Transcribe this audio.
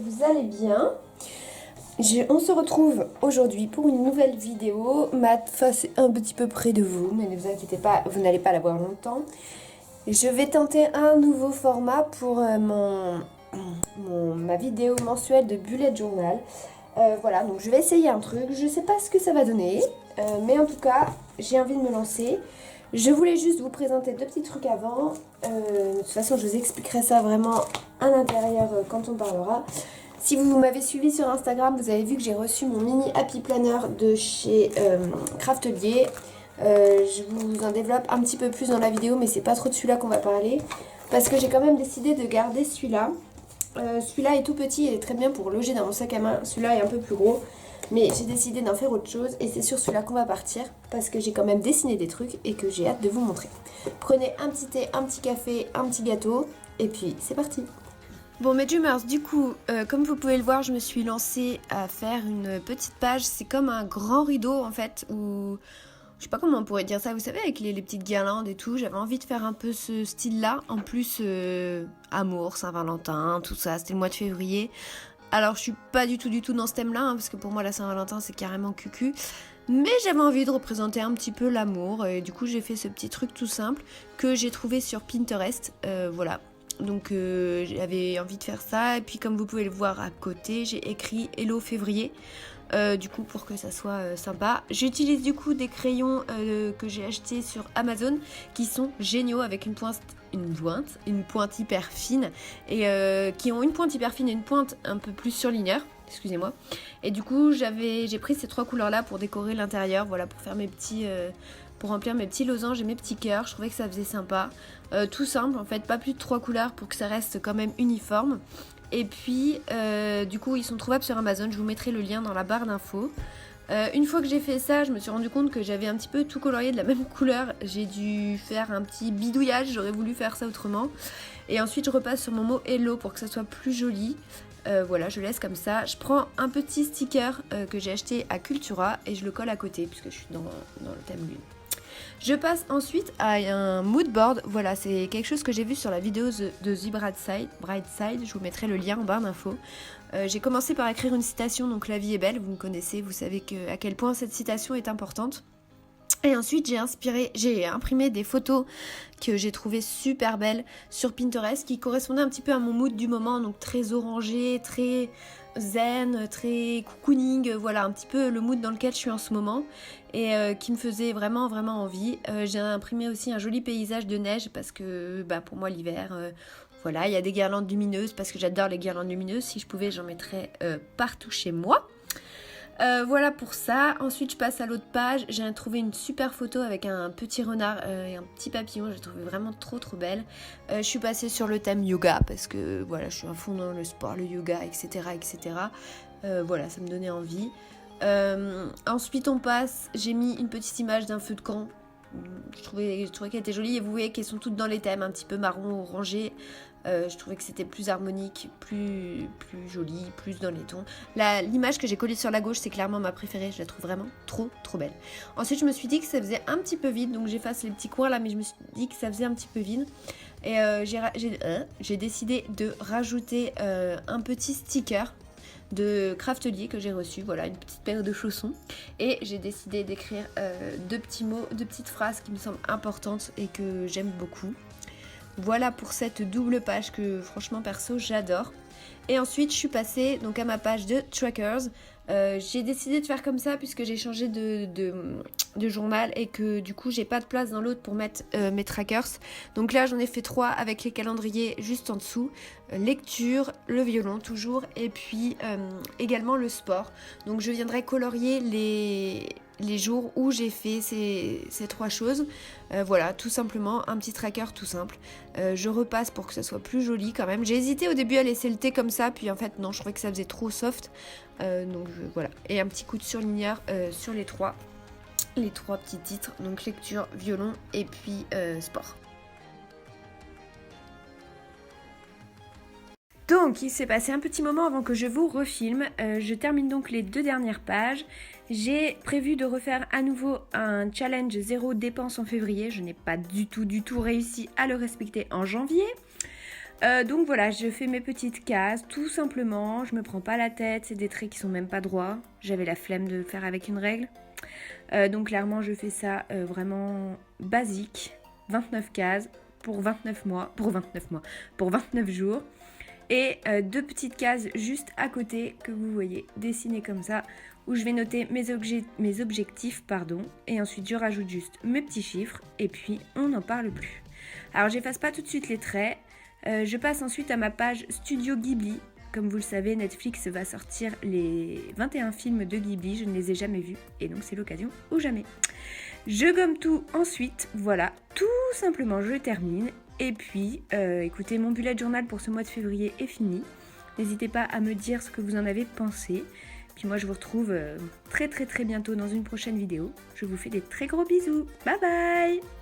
vous allez bien. On se retrouve aujourd'hui pour une nouvelle vidéo. Ma face est un petit peu près de vous, mais ne vous inquiétez pas, vous n'allez pas la voir longtemps. Je vais tenter un nouveau format pour ma vidéo mensuelle de bullet journal. Voilà, donc je vais essayer un truc. Je sais pas ce que ça va donner, mais en tout cas, j'ai envie de me lancer. Je voulais juste vous présenter deux petits trucs avant. De toute façon, je vous expliquerai ça vraiment à l'intérieur quand on parlera. Si vous m'avez suivi sur Instagram, vous avez vu que j'ai reçu mon mini Happy Planner de chez Craftelier. Je vous en développe un petit peu plus dans la vidéo, mais c'est pas trop de celui-là qu'on va parler. Parce que j'ai quand même décidé de garder celui-là. Celui-là est tout petit et est très bien pour loger dans mon sac à main. Celui-là est un peu plus gros. Mais j'ai décidé d'en faire autre chose et c'est sur celui-là qu'on va partir parce que j'ai quand même dessiné des trucs et que j'ai hâte de vous montrer. Prenez un petit thé, un petit café, un petit gâteau et puis c'est parti. Bon mes Dreamers, du coup, comme vous pouvez le voir, je me suis lancée à faire une petite page. C'est comme un grand rideau en fait où... Je sais pas comment on pourrait dire ça, vous savez, avec les petites guirlandes et tout. J'avais envie de faire un peu ce style-là. En plus, amour, Saint-Valentin, tout ça, c'était le mois de février. Alors, je suis pas du tout dans ce thème-là, hein, parce que pour moi, la Saint-Valentin, c'est carrément cucu. Mais j'avais envie de représenter un petit peu l'amour. Et du coup, j'ai fait ce petit truc tout simple que j'ai trouvé sur Pinterest. Voilà. Donc, j'avais envie de faire ça. Et puis, comme vous pouvez le voir à côté, j'ai écrit Hello février. Du coup pour que ça soit sympa. J'utilise du coup des crayons que j'ai achetés sur Amazon qui sont géniaux avec une pointe hyper fine et qui ont une pointe hyper fine et une pointe un peu plus surligneur. Excusez-moi. Et du coup j'ai pris ces trois couleurs là pour décorer l'intérieur, voilà, pour faire pour remplir mes petits losanges et mes petits cœurs. Je trouvais que ça faisait sympa. Tout simple en fait, pas plus de 3 couleurs pour que ça reste quand même uniforme. Et puis, du coup, ils sont trouvables sur Amazon. Je vous mettrai le lien dans la barre d'infos. Une fois que j'ai fait ça, je me suis rendu compte que j'avais un petit peu tout colorié de la même couleur. J'ai dû faire un petit bidouillage. J'aurais voulu faire ça autrement. Et ensuite, je repasse sur mon mot Hello pour que ça soit plus joli. Voilà, je laisse comme ça. Je prends un petit sticker que j'ai acheté à Cultura et je le colle à côté puisque je suis dans le thème lune. Je passe ensuite à un mood board. Voilà, c'est quelque chose que j'ai vu sur la vidéo de The Brightside. Je vous mettrai le lien en barre d'infos. J'ai commencé par écrire une citation, donc la vie est belle, vous me connaissez, vous savez à quel point cette citation est importante. Et ensuite j'ai imprimé des photos que j'ai trouvées super belles sur Pinterest qui correspondaient un petit peu à mon mood du moment, donc très orangé, très zen, très cocooning, voilà un petit peu le mood dans lequel je suis en ce moment et qui me faisait vraiment envie. J'ai imprimé aussi un joli paysage de neige parce que pour moi l'hiver, voilà, il y a des guirlandes lumineuses parce que j'adore les guirlandes lumineuses. Si je pouvais, j'en mettrais partout chez moi. Voilà pour ça. Ensuite je passe à l'autre page. J'ai trouvé une super photo avec un petit renard et un petit papillon. J'ai trouvé vraiment trop belle. Je suis passée sur le thème yoga parce que voilà, je suis à fond dans le sport, le yoga, etc. Voilà, ça me donnait envie. Ensuite on passe, j'ai mis une petite image d'un feu de camp. Je trouvais qu'elle était jolie et vous voyez qu'elles sont toutes dans les thèmes, un petit peu marron, orangé. Je trouvais que c'était plus harmonique, plus joli, plus dans les tons. L'image que j'ai collée sur la gauche, c'est clairement ma préférée. Je la trouve vraiment trop belle. Ensuite, je me suis dit que ça faisait un petit peu vide, donc j'efface les petits coins là, mais je me suis dit que ça faisait un petit peu vide. Et j'ai décidé de rajouter un petit sticker de Craftelier que j'ai reçu, voilà, une petite paire de chaussons, et j'ai décidé d'écrire deux petits mots, deux petites phrases qui me semblent importantes et que j'aime beaucoup. Voilà pour cette double page que franchement perso j'adore. Et ensuite je suis passée donc à ma page de trackers. J'ai décidé de faire comme ça puisque j'ai changé de journal et que du coup j'ai pas de place dans l'autre pour mettre mes trackers. Donc là j'en ai fait 3 avec les calendriers juste en dessous. Lecture, le violon toujours et puis également le sport. Donc je viendrai colorier les jours où j'ai fait ces 3 choses. Voilà, tout simplement un petit tracker tout simple. Je repasse pour que ça soit plus joli quand même. J'ai hésité au début à laisser le thé comme ça, puis en fait non, je trouvais que ça faisait trop soft. Donc voilà, et un petit coup de surligneur sur les trois petits titres, donc lecture, violon et puis sport. Donc il s'est passé un petit moment avant que je vous refilme. Je termine donc les 2 dernières pages. J'ai prévu de refaire à nouveau un challenge 0 dépenses en février. Je n'ai pas du tout réussi à le respecter en janvier. Donc voilà, je fais mes petites cases, tout simplement. Je me prends pas la tête, c'est des traits qui sont même pas droits. J'avais la flemme de le faire avec une règle. Donc clairement, je fais ça vraiment basique. 29 cases pour 29 mois, pour 29 jours. Et 2 petites cases juste à côté que vous voyez dessinées comme ça, où je vais noter mes objectifs, et ensuite je rajoute juste mes petits chiffres, et puis on n'en parle plus. Alors j'efface pas tout de suite les traits, je passe ensuite à ma page Studio Ghibli. Comme vous le savez, Netflix va sortir les 21 films de Ghibli, je ne les ai jamais vus, et donc c'est l'occasion ou jamais. Je gomme tout ensuite, voilà, tout simplement je termine. Et puis, écoutez, mon bullet journal pour ce mois de février est fini. N'hésitez pas à me dire ce que vous en avez pensé. Puis moi, je vous retrouve très bientôt dans une prochaine vidéo. Je vous fais des très gros bisous. Bye bye!